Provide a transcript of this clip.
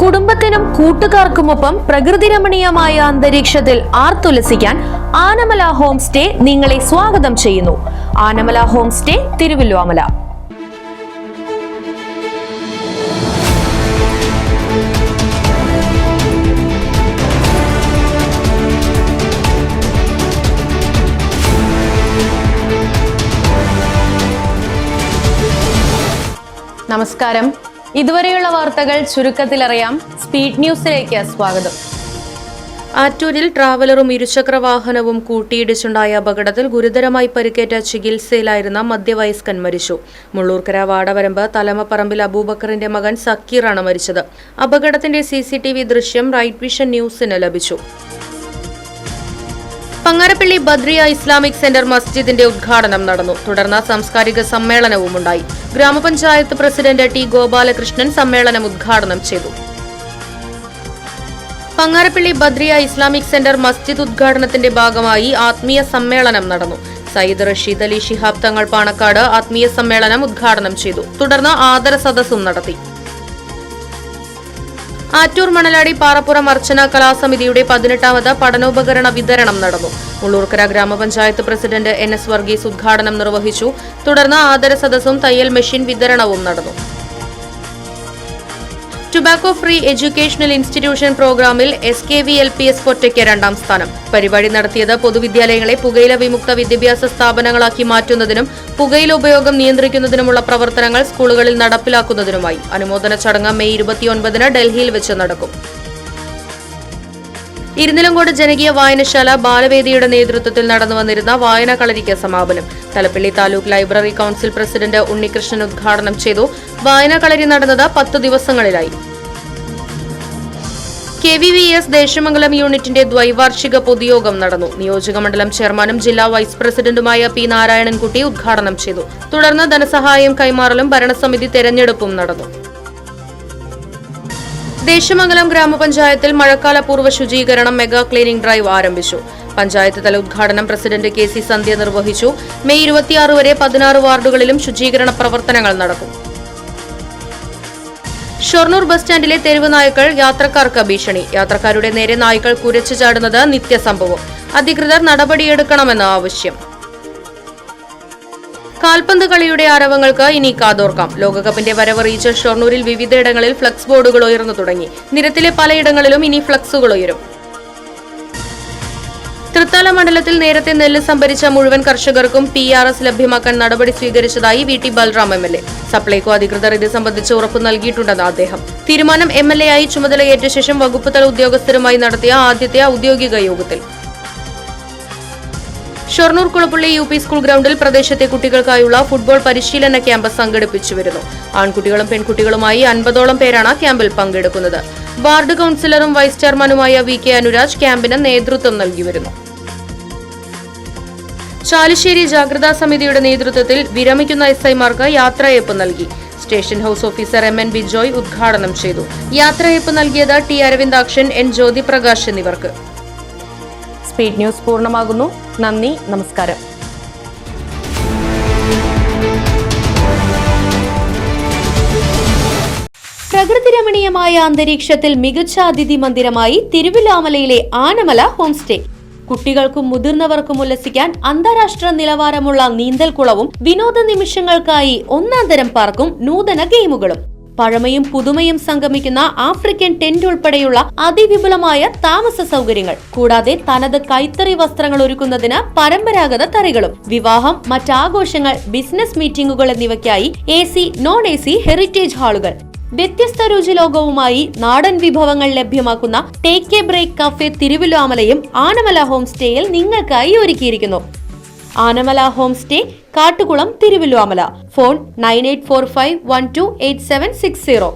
കുടുംബത്തിനും കൂട്ടുകാർക്കുമൊപ്പം പ്രകൃതി രമണീയമായ അന്തരീക്ഷത്തിൽ ആർത്തുലസിക്കാൻ ആനമല ഹോം സ്റ്റേ നിങ്ങളെ സ്വാഗതം ചെയ്യുന്നു. Anamala home stay, Thiruvallomala. നമസ്കാരം. ഇതുവരെയുള്ള വാർത്തകൾ ചുരുക്കത്തിലറിയാം. സ്പീഡ് ന്യൂസിലേക്ക് സ്വാഗതം. ആറ്റൂരിൽ ട്രാവലറും ഇരുചക്ര വാഹനവും കൂട്ടിയിടിച്ചുണ്ടായ അപകടത്തിൽ ഗുരുതരമായി പരിക്കേറ്റ ചികിത്സയിലായിരുന്ന മധ്യവയസ്കൻ മരിച്ചു. മുള്ളൂർക്കര വാടവരമ്പ് തലമപ്പറമ്പിൽ അബൂബക്കറിന്റെ മകൻ സക്കീറാണ് മരിച്ചത്. അപകടത്തിന്റെ CCTV ദൃശ്യം റൈറ്റ് വിഷൻ ന്യൂസിന് ലഭിച്ചു. പങ്ങാരപ്പള്ളി ബദ്രിയ ഇസ്ലാമിക് സെന്റർ മസ്ജിദിന്റെ ഉദ്ഘാടനം നടന്നു. തുടർന്ന് സാംസ്കാരിക സമ്മേളനവും ഉണ്ടായി. ഗ്രാമപഞ്ചായത്ത് പ്രസിഡന്റ് T. ഗോപാലകൃഷ്ണൻ സമ്മേളനം ഉദ്ഘാടനം ചെയ്തു. പങ്ങാരപ്പള്ളി ബദ്രിയ ഇസ്ലാമിക് സെന്റർ മസ്ജിദ് ഉദ്ഘാടനത്തിന്റെ ഭാഗമായി ആത്മീയ സമ്മേളനം നടന്നു. സയ്യിദ് റഷീദ് അലി ശിഹാബ് തങ്ങൾ പാണക്കാട് ആത്മീയ സമ്മേളനം ഉദ്ഘാടനം ചെയ്തു. തുടർന്ന് ആദര സദസ്സും നടത്തി. ആറ്റൂർ മണലാടി പാറപ്പുറം അർച്ചന കലാസമിതിയുടെ 18ാമത് പഠനോപകരണ വിതരണം നടന്നു. മുള്ളൂർക്കര ഗ്രാമപഞ്ചായത്ത് പ്രസിഡന്റ് NS വർഗീസ് ഉദ്ഘാടനം നിർവഹിച്ചു. തുടർന്ന് ആദര സദസ്സും തയ്യൽ മെഷീൻ വിതരണവും നടന്നു. ടുബാക്കോ ഫ്രീ എഡ്യൂക്കേഷണൽ ഇൻസ്റ്റിറ്റ്യൂഷൻ പ്രോഗ്രാമിൽ SKV LPS കൊറ്റയ്ക്ക് 2ാം സ്ഥാനം. പരിപാടി നടത്തിയത് പൊതുവിദ്യാലയങ്ങളെ പുകയില വിമുക്ത വിദ്യാഭ്യാസ സ്ഥാപനങ്ങളാക്കി മാറ്റുന്നതിനും പുകയില ഉപയോഗം നിയന്ത്രിക്കുന്നതിനുമുള്ള പ്രവർത്തനങ്ങൾ സ്കൂളുകളിൽ നടപ്പിലാക്കുന്നതിനുമായി. അനുമോദന ചടങ്ങ് മെയ് 29 ഡൽഹിയിൽ വെച്ച് നടക്കും. ഇരുന്നിലങ്കോട് ജനകീയ വായനശാല ബാലവേദിയുടെ നേതൃത്വത്തിൽ നടന്നുവന്നിരുന്ന വായനകളരിക്ക് സമാപനം. Thalappilly taluk library council president Unnikrishnan ഉദ്ഘാടനം ചെയ്തു. വായനകളരി നടന്നത് 10 ദിവസങ്ങളിലായി. KVVS ദേശമംഗലം യൂണിറ്റിന്റെ ദ്വൈവാർഷിക പൊതുയോഗം നടന്നു. നിയോജകമണ്ഡലം ചെയർമാനും ജില്ലാ വൈസ് പ്രസിഡന്റുമായ P. നാരായണൻകുട്ടി ഉദ്ഘാടനം ചെയ്തു. തുടർന്ന് ധനസഹായം കൈമാറലും ഭരണസമിതി തെരഞ്ഞെടുപ്പും നടന്നു. ദേശമംഗലം ഗ്രാമപഞ്ചായത്തിൽ മഴക്കാല പൂർവ്വ ശുചീകരണം മെഗാ ക്ലീനിംഗ് ഡ്രൈവ് ആരംഭിച്ചു. പഞ്ചായത്ത് തല ഉദ്ഘാടനം പ്രസിഡന്റ് KC സന്ധ്യ നിർവഹിച്ചു. മെയ് 26 വരെ 16 വാർഡുകളിലും ശുചീകരണ പ്രവർത്തനങ്ങൾ നടക്കും. ഷൊർണൂർ ബസ് സ്റ്റാൻഡിലെ തെരുവ് നായ്ക്കൾ യാത്രക്കാർക്ക് ഭീഷണി. യാത്രക്കാരുടെ നേരെ നായ്ക്കൾ കുരച്ചു ചാടുന്നത് നിത്യസംഭവം. അധികൃതർ നടപടിയെടുക്കണമെന്ന് ആവശ്യം. കാൽപന്ത് കളിയുടെ ആരവങ്ങൾക്ക് ഇനി കാതോർക്കാം. ലോകകപ്പിന്റെ വരവറിയിച്ച ഷൊർണൂരിൽ വിവിധയിടങ്ങളിൽ ഫ്ലക്സ് ബോർഡുകൾ ഉയർന്നു തുടങ്ങി. നിരത്തിലെ പലയിടങ്ങളിലും ഇനി ഫ്ലക്സുകൾ ഉയരും. തൃത്താല മണ്ഡലത്തിൽ നേരത്തെ നെല്ല് സംഭരിച്ച മുഴുവൻ കർഷകർക്കും PRS ലഭ്യമാക്കാൻ നടപടി സ്വീകരിച്ചതായി VT ബൽറാം MLA. സപ്ലൈകോ അധികൃതർ ഇത് സംബന്ധിച്ച് ഉറപ്പു നൽകിയിട്ടുണ്ടെന്ന് അദ്ദേഹം. തീരുമാനം MLA ആയി ചുമതലയേറ്റ ശേഷം വകുപ്പ് തല ഉദ്യോഗസ്ഥരുമായി നടത്തിയ ആദ്യത്തെ ഔദ്യോഗിക യോഗത്തിൽ. ഷൊർണൂർ കുളപ്പള്ളി UP സ്കൂൾ ഗ്രൗണ്ടിൽ പ്രദേശത്തെ കുട്ടികൾക്കായുള്ള ഫുട്ബോൾ പരിശീലന ക്യാമ്പ് സംഘടിപ്പിച്ചു വരുന്നു. ആൺകുട്ടികളും പെൺകുട്ടികളുമായി 50ഓളം പേരാണ് ക്യാമ്പിൽ പങ്കെടുക്കുന്നത്. വാർഡ് കൌൺസിലറും വൈസ് ചെയർമാനുമായ VK അനുരാജ് ക്യാമ്പിന് നേതൃത്വം നൽകി വരുന്നു. ചാലിശ്ശേരി ജാഗ്രതാ സമിതിയുടെ നേതൃത്വത്തിൽ വിരമിക്കുന്ന SI-മാർക്ക് യാത്രയയപ്പ് നൽകി. Station house officer MN Bijoy ഉദ്ഘാടനം ചെയ്തു. യാത്രയയപ്പ് നൽകിയത് T. അരവിന്ദാക്ഷൻ, N. ജ്യോതിപ്രകാശ് എന്നിവർക്ക്. സ്പീഡ് ന്യൂസ് പൂർണ്ണമാകുന്നു. നന്ദി, നമസ്കാരം. പ്രകൃതി രമണീയമായ അന്തരീക്ഷത്തിൽ മികച്ച അതിഥി മന്ദിരമായി തിരുവല്ലോമലയിലെ ആനമല ഹോം സ്റ്റേ. കുട്ടികൾക്കും മുതിർന്നവർക്കും ഉല്ലസിക്കാൻ അന്താരാഷ്ട്ര നിലവാരമുള്ള നീന്തൽക്കുളവും വിനോദ നിമിഷങ്ങൾക്കായി ഒന്നാന്തരം പാർക്കും നൂതന ഗെയിമുകളും. പഴമയും പുതുമയും സംഗമിക്കുന്ന ആഫ്രിക്കൻ ടെന്റ് ഉൾപ്പെടെയുള്ള അതിവിപുലമായ താമസ സൗകര്യങ്ങൾ, കൂടാതെ തനത് കൈത്തറി വസ്ത്രങ്ങൾ ഒരുക്കുന്നതിന് പരമ്പരാഗത തറികളും. വിവാഹം, മറ്റാഘോഷങ്ങൾ, ബിസിനസ് മീറ്റിംഗുകൾ എന്നിവയ്ക്കായി AC, non-AC ഹെറിറ്റേജ് ഹാളുകൾ. വ്യത്യസ്ത രുചിലോകവുമായി നാടൻ വിഭവങ്ങൾ ലഭ്യമാക്കുന്ന ടേക്ക് എ ബ്രേക്ക് കഫേ തിരുവല്ലോമലയും ആനമല ഹോം സ്റ്റേയിൽ നിങ്ങൾക്കായി ഒരുക്കിയിരിക്കുന്നു. Anamala home stay, Kattukulam, Thiruvallomala. Phone 9845128760.